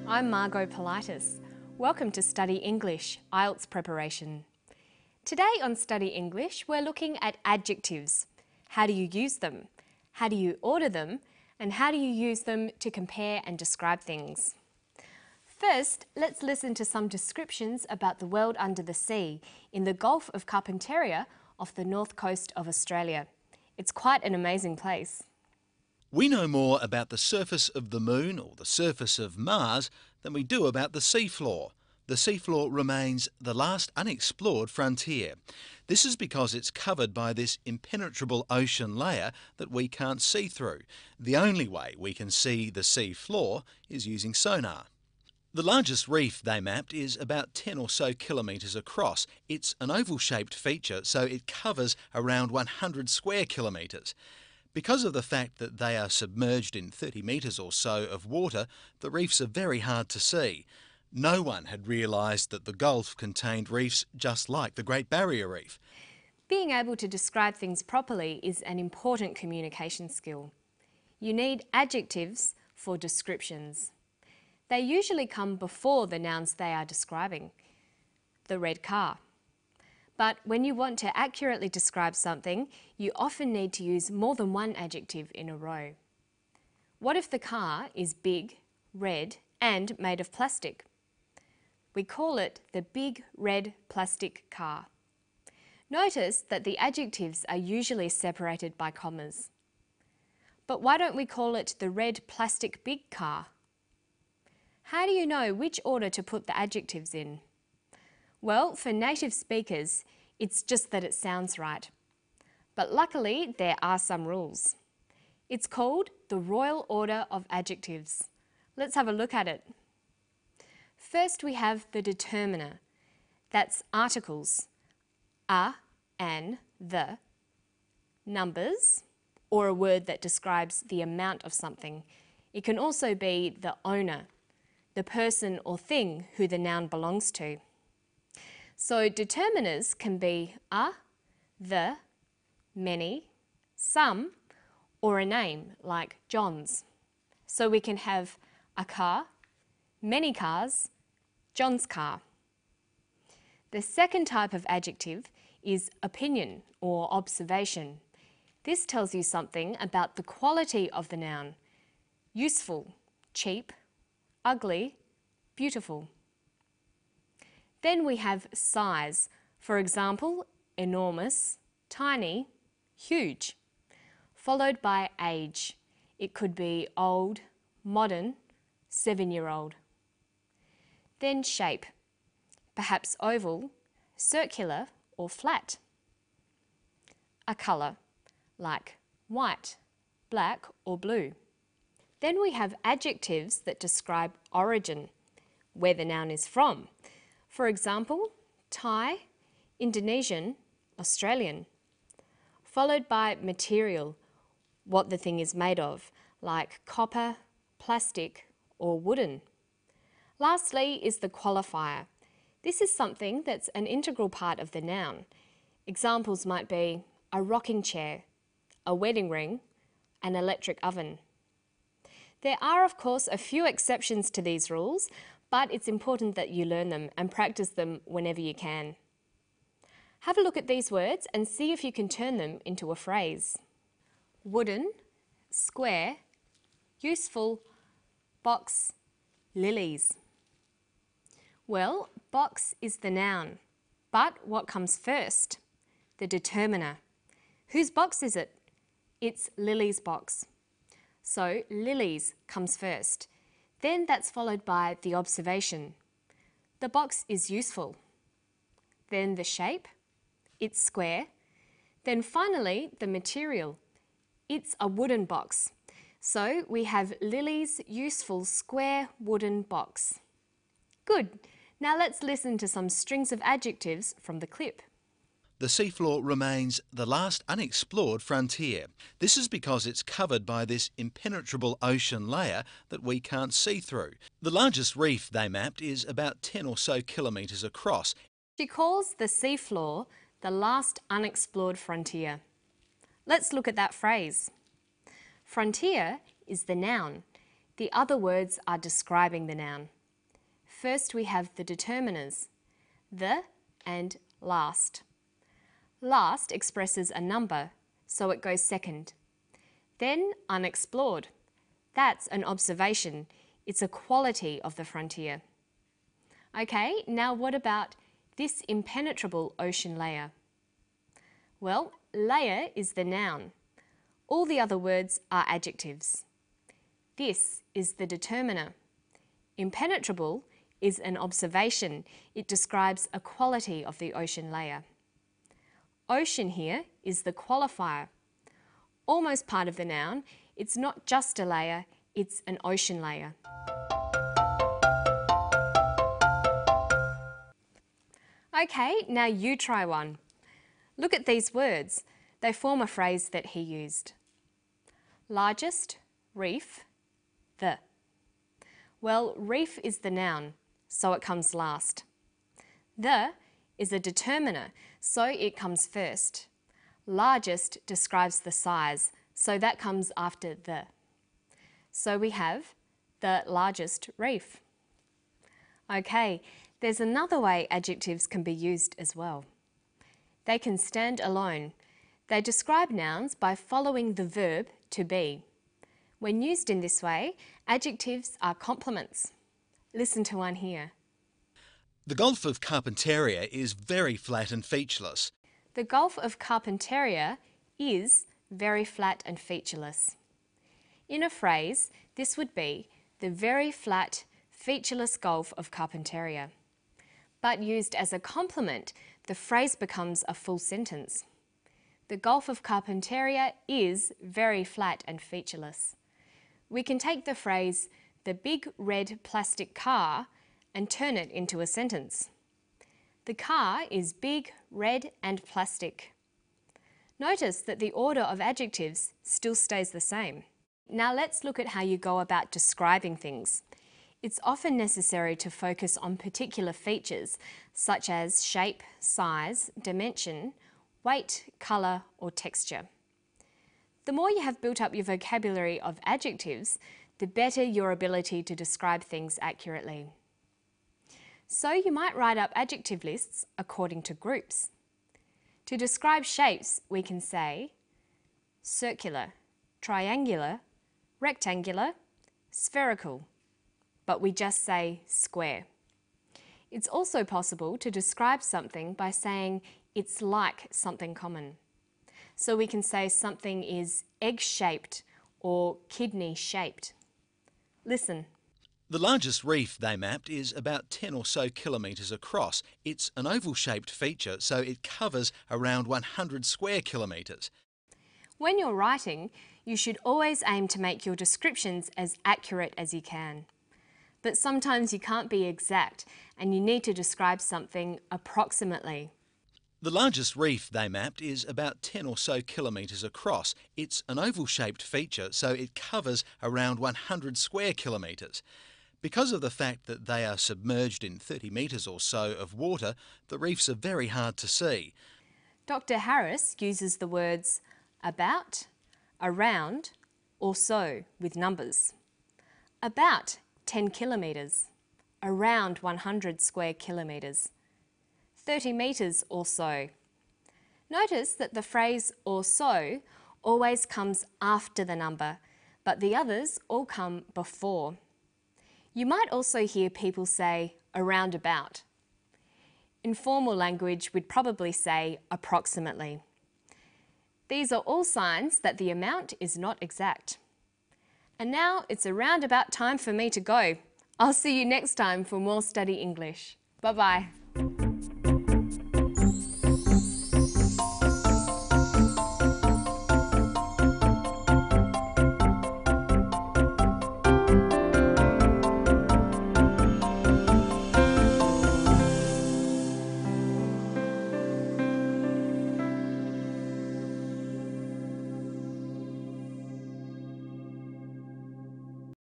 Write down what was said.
I'm Margot Politis. Welcome to Study English, IELTS preparation. Today on Study English, we're looking at adjectives. How do you use them? How do you order them? And how do you use them to compare and describe things? First, let's listen to some descriptions about the world under the sea in the Gulf of Carpentaria off the north coast of Australia. It's quite an amazing place. We know more about the surface of the Moon or the surface of Mars than we do about the seafloor. The seafloor remains the last unexplored frontier. This is because it's covered by this impenetrable ocean layer that we can't see through. The only way we can see the seafloor is using sonar. The largest reef they mapped is about 10 or so kilometres across. It's an oval-shaped feature, so it covers around 100 square kilometres. Because of the fact that they are submerged in 30 metres or so of water, the reefs are very hard to see. No one had realised that the Gulf contained reefs just like the Great Barrier Reef. Being able to describe things properly is an important communication skill. You need adjectives for descriptions. They usually come before the nouns they are describing. The red car. But when you want to accurately describe something, you often need to use more than one adjective in a row. What if the car is big, red, and made of plastic? We call it the big red plastic car. Notice that the adjectives are usually separated by commas. But why don't we call it the red plastic big car? How do you know which order to put the adjectives in? Well, for native speakers, it's just that it sounds right. But luckily, there are some rules. It's called the Royal Order of Adjectives. Let's have a look at it. First, we have the determiner. That's articles, a, an, the. Numbers, or a word that describes the amount of something. It can also be the owner, the person or thing who the noun belongs to. So determiners can be a, the, many, some, or a name like John's. So we can have a car, many cars, John's car. The second type of adjective is opinion or observation. This tells you something about the quality of the noun. Useful, cheap, ugly, beautiful. Then we have size. For example, enormous, tiny, huge. Followed by age. It could be old, modern, 7-year-old. Then shape. Perhaps oval, circular or flat. A colour, like white, black or blue. Then we have adjectives that describe origin, where the noun is from. For example, Thai, Indonesian, Australian. Followed by material, what the thing is made of, like copper, plastic or wooden. Lastly is the qualifier. This is something that's an integral part of the noun. Examples might be a rocking chair, a wedding ring, an electric oven. There are, of course, a few exceptions to these rules, but it's important that you learn them and practice them whenever you can. Have a look at these words and see if you can turn them into a phrase. Wooden, square, useful, box, lilies. Well, box is the noun, but what comes first? The determiner. Whose box is it? It's Lily's box. So lilies comes first. Then that's followed by the observation. The box is useful. Then the shape. It's square. Then finally the material. It's a wooden box. So we have Lily's useful square wooden box. Good. Now let's listen to some strings of adjectives from the clip. The seafloor remains the last unexplored frontier. This is because it's covered by this impenetrable ocean layer that we can't see through. The largest reef they mapped is about 10 or so kilometres across. She calls the seafloor the last unexplored frontier. Let's look at that phrase. Frontier is the noun. The other words are describing the noun. First we have the determiners, the and last. Last expresses a number, so it goes second. Then unexplored. That's an observation. It's a quality of the frontier. Okay, now what about this impenetrable ocean layer? Well, layer is the noun. All the other words are adjectives. This is the determiner. Impenetrable is an observation. It describes a quality of the ocean layer. Ocean here is the qualifier. Almost part of the noun, it's not just a layer, it's an ocean layer. Okay, now you try one. Look at these words. They form a phrase that he used. Largest, reef, the. Well, reef is the noun, so it comes last. The is a determiner, so it comes first. Largest describes the size, so that comes after the. So we have the largest reef. Okay, there's another way adjectives can be used as well. They can stand alone. They describe nouns by following the verb to be. When used in this way, adjectives are complements. Listen to one here. The Gulf of Carpentaria is very flat and featureless. The Gulf of Carpentaria is very flat and featureless. In a phrase, this would be the very flat, featureless Gulf of Carpentaria. But used as a complement, the phrase becomes a full sentence. The Gulf of Carpentaria is very flat and featureless. We can take the phrase, the big red plastic car, and turn it into a sentence. The car is big, red and plastic. Notice that the order of adjectives still stays the same. Now let's look at how you go about describing things. It's often necessary to focus on particular features such as shape, size, dimension, weight, colour or texture. The more you have built up your vocabulary of adjectives, the better your ability to describe things accurately. So you might write up adjective lists according to groups. To describe shapes, we can say circular, triangular, rectangular, spherical, but we just say square. It's also possible to describe something by saying it's like something common. So we can say something is egg-shaped or kidney-shaped. Listen. The largest reef they mapped is about 10 or so kilometres across. It's an oval-shaped feature, so it covers around 100 square kilometres. When you're writing, you should always aim to make your descriptions as accurate as you can. But sometimes you can't be exact and you need to describe something approximately. The largest reef they mapped is about 10 or so kilometres across. It's an oval-shaped feature, so it covers around 100 square kilometres. Because of the fact that they are submerged in 30 metres or so of water, the reefs are very hard to see. Dr. Harris uses the words about, around, or so with numbers. About 10 kilometres, around 100 square kilometres, 30 metres or so. Notice that the phrase or so always comes after the number, but the others all come before. You might also hear people say around about. In formal language, we'd probably say approximately. These are all signs that the amount is not exact. And now it's around about time for me to go. I'll see you next time for more Study English. Bye-bye.